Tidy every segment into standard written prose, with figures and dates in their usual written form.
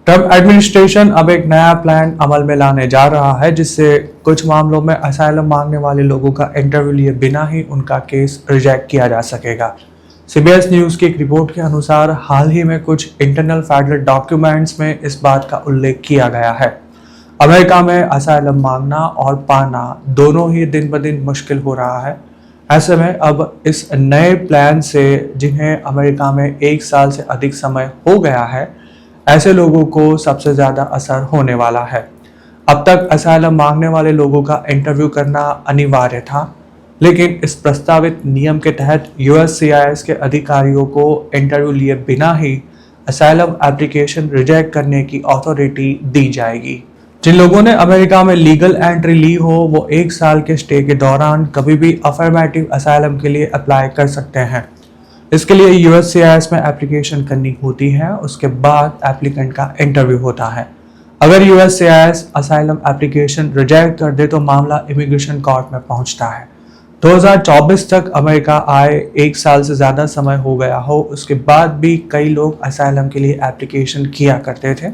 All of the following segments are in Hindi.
ट्रम्प एडमिनिस्ट्रेशन अब एक नया प्लान अमल में लाने जा रहा है जिससे कुछ मामलों में असाइलम मांगने वाले लोगों का इंटरव्यू लिए बिना ही उनका केस रिजेक्ट किया जा सकेगा। सीबीएस न्यूज़ की एक रिपोर्ट के अनुसार हाल ही में कुछ इंटरनल फेडरल डॉक्यूमेंट्स में इस बात का उल्लेख किया गया है। अमेरिका में असाइलम मांगना और पाना दोनों ही दिन ब दिन मुश्किल हो रहा है। ऐसे में अब इस नए प्लान से जिन्हें अमेरिका में 1 साल से अधिक समय हो गया है, ऐसे लोगों को सबसे ज़्यादा असर होने वाला है। अब तक असाइलम मांगने वाले लोगों का इंटरव्यू करना अनिवार्य था, लेकिन इस प्रस्तावित नियम के तहत यूएससीआईएस के अधिकारियों को इंटरव्यू लिए बिना ही असाइलम एप्लीकेशन रिजेक्ट करने की अथॉरिटी दी जाएगी। जिन लोगों ने अमेरिका में लीगल एंट्री ली हो वो 1 साल के स्टे के दौरान कभी भी अफर्मेटिव असाइलम के लिए अप्लाई कर सकते हैं। इसके लिए यूएससीआईएस में एप्लीकेशन करनी होती है, उसके बाद एप्लीकेंट का इंटरव्यू होता है। अगर यूएससीआईएस असाइलम एप्लीकेशन रिजेक्ट कर दे तो मामला इमिग्रेशन कोर्ट में पहुंचता है। 2024 तक अमेरिका आए 1 साल से ज़्यादा समय हो गया हो, उसके बाद भी कई लोग असाइलम के लिए एप्लीकेशन किया करते थे।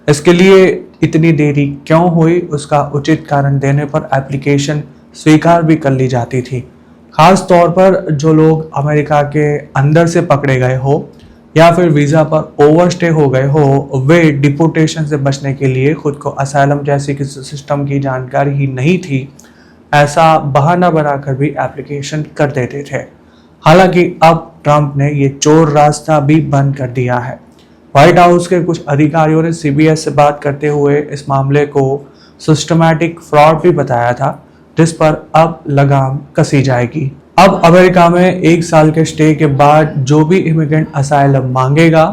इसके लिए इतनी देरी क्यों हुई, उसका उचित कारण देने पर एप्लीकेशन स्वीकार भी कर ली जाती थी। खास तौर पर जो लोग अमेरिका के अंदर से पकड़े गए हो या फिर वीज़ा पर ओवरस्टे हो गए हो, वे डिपोर्टेशन से बचने के लिए खुद को असाइलम जैसी किसी सिस्टम की जानकारी ही नहीं थी, ऐसा बहाना बनाकर भी एप्लीकेशन कर देते थे। हालांकि अब ट्रंप ने ये चोर रास्ता भी बंद कर दिया है। व्हाइट हाउस के कुछ अधिकारियों ने सीबीएस से बात करते हुए इस मामले को सिस्टमैटिक फ्रॉड भी बताया था, जिस पर अब लगाम कसी जाएगी। अब अमेरिका में 1 साल के स्टे के बाद जो भी इमिग्रेंट असाइलम मांगेगा,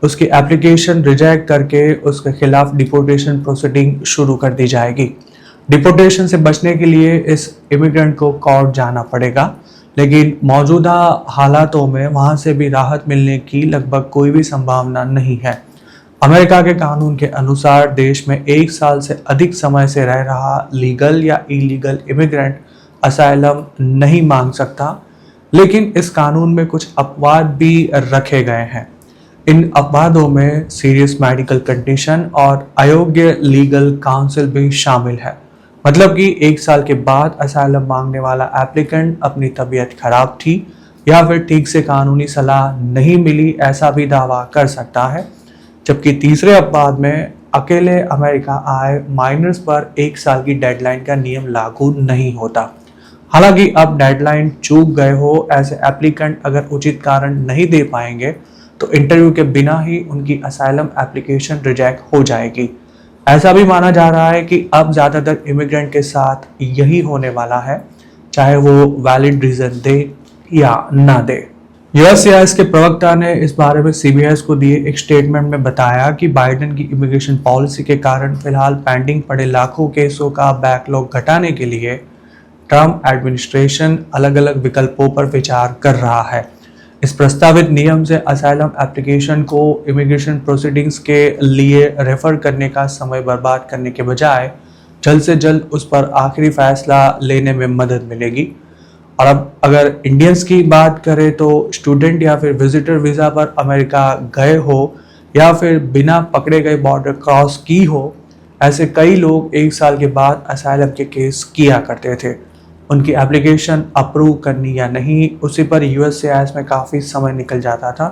उसकी एप्लीकेशन रिजेक्ट करके उसके खिलाफ डिपोर्टेशन प्रोसीडिंग शुरू कर दी जाएगी। डिपोर्टेशन से बचने के लिए इस इमिग्रेंट को कोर्ट जाना पड़ेगा, लेकिन मौजूदा हालातों में वहां से भी राहत मिलने की लगभग कोई भी संभावना नहीं है। अमेरिका के कानून के अनुसार देश में 1 साल से अधिक समय से रह रहा लीगल या इलीगल इमिग्रेंट असाइलम नहीं मांग सकता, लेकिन इस कानून में कुछ अपवाद भी रखे गए हैं। इन अपवादों में सीरियस मेडिकल कंडीशन और अयोग्य लीगल काउंसिल भी शामिल है। मतलब कि 1 साल के बाद असाइलम मांगने वाला एप्लीकेंट अपनी तबीयत खराब थी या फिर ठीक से कानूनी सलाह नहीं मिली, ऐसा भी दावा कर सकता है। जबकि तीसरे अपवाद में अकेले अमेरिका आए माइनर्स पर 1 साल की डेडलाइन का नियम लागू नहीं होता। हालांकि अब डेडलाइन चूक गए हो ऐसे एप्लीकेंट अगर उचित कारण नहीं दे पाएंगे तो इंटरव्यू के बिना ही उनकी असाइलम एप्लीकेशन रिजेक्ट हो जाएगी। ऐसा भी माना जा रहा है कि अब ज़्यादातर इमिग्रेंट के साथ यही होने वाला है, चाहे वो वैलिड रीज़न दे या ना दे। यूएससीआईएस के प्रवक्ता ने इस बारे में सीबीएस को दिए एक स्टेटमेंट में बताया कि बाइडेन की इमिग्रेशन पॉलिसी के कारण फिलहाल पेंडिंग पड़े लाखों केसों का बैकलॉग घटाने के लिए ट्रम्प एडमिनिस्ट्रेशन अलग अलग विकल्पों पर विचार कर रहा है। इस प्रस्तावित नियम से असाइलम एप्लीकेशन को इमिग्रेशन प्रोसीडिंग्स के लिए रेफर करने का समय बर्बाद करने के बजाय जल्द से जल्द उस पर आखिरी फैसला लेने में मदद मिलेगी। और अब अगर इंडियंस की बात करें तो स्टूडेंट या फिर विजिटर वीज़ा पर अमेरिका गए हो या फिर बिना पकड़े गए बॉर्डर क्रॉस की हो, ऐसे कई लोग 1 साल के बाद असाइलम के केस किया करते थे। उनकी एप्लीकेशन अप्रूव करनी या नहीं, उसी पर यूएससीआईएस में काफ़ी समय निकल जाता था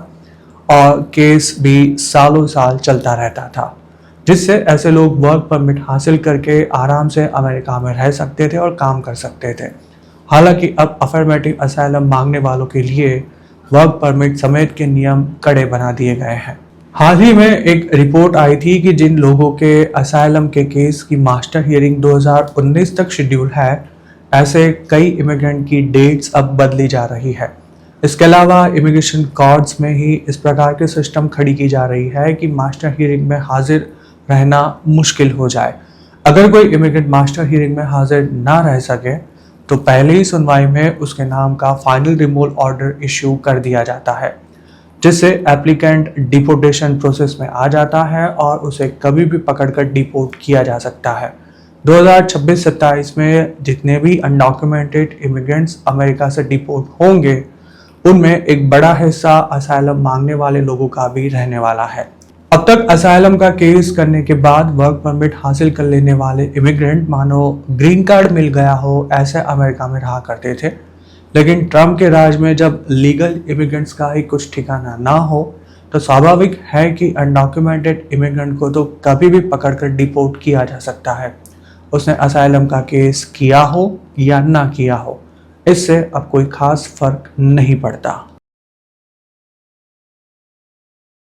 और केस भी सालों साल चलता रहता था, जिससे ऐसे लोग वर्क परमिट हासिल करके आराम से अमेरिका में रह सकते थे और काम कर सकते थे। हालांकि अब अफर्मेटिव असाइलम मांगने वालों के लिए वर्क परमिट समेत के नियम कड़े बना दिए गए हैं। हाल ही में एक रिपोर्ट आई थी कि जिन लोगों के असाइलम के केस की मास्टर हियरिंग 2019 तक शेड्यूल है, ऐसे कई इमिग्रेंट की डेट्स अब बदली जा रही है। इसके अलावा इमिग्रेशन कोर्ट्स में ही इस प्रकार के सिस्टम खड़ी की जा रही है कि मास्टर हियरिंग में हाजिर रहना मुश्किल हो जाए। अगर कोई इमिग्रेंट मास्टर हियरिंग में हाजिर ना रह सके तो पहले ही सुनवाई में उसके नाम का फाइनल रिमूवल ऑर्डर इश्यू कर दिया जाता है, जिससे एप्लीकेंट डिपोर्टेशन प्रोसेस में आ जाता है और उसे कभी भी पकड़कर डिपोर्ट किया जा सकता है। 2026-27 में जितने भी अनडॉक्यूमेंटेड इमिग्रेंट्स अमेरिका से डिपोर्ट होंगे, उनमें एक बड़ा हिस्सा असाइलम मांगने वाले लोगों का भी रहने वाला है। अब तक असाइलम का केस करने के बाद वर्क परमिट हासिल कर लेने वाले इमिग्रेंट मानो ग्रीन कार्ड मिल गया हो ऐसे अमेरिका में रहा करते थे, लेकिन ट्रम्प के राज में जब लीगल इमिग्रेंट्स का ही कुछ ठिकाना ना हो तो स्वाभाविक है कि अनडॉक्यूमेंटेड इमिग्रेंट को तो कभी भी पकड़कर डिपोर्ट किया जा सकता है, उसने असाइलम का केस किया हो या ना किया हो, इससे अब कोई खास फर्क नहीं पड़ता।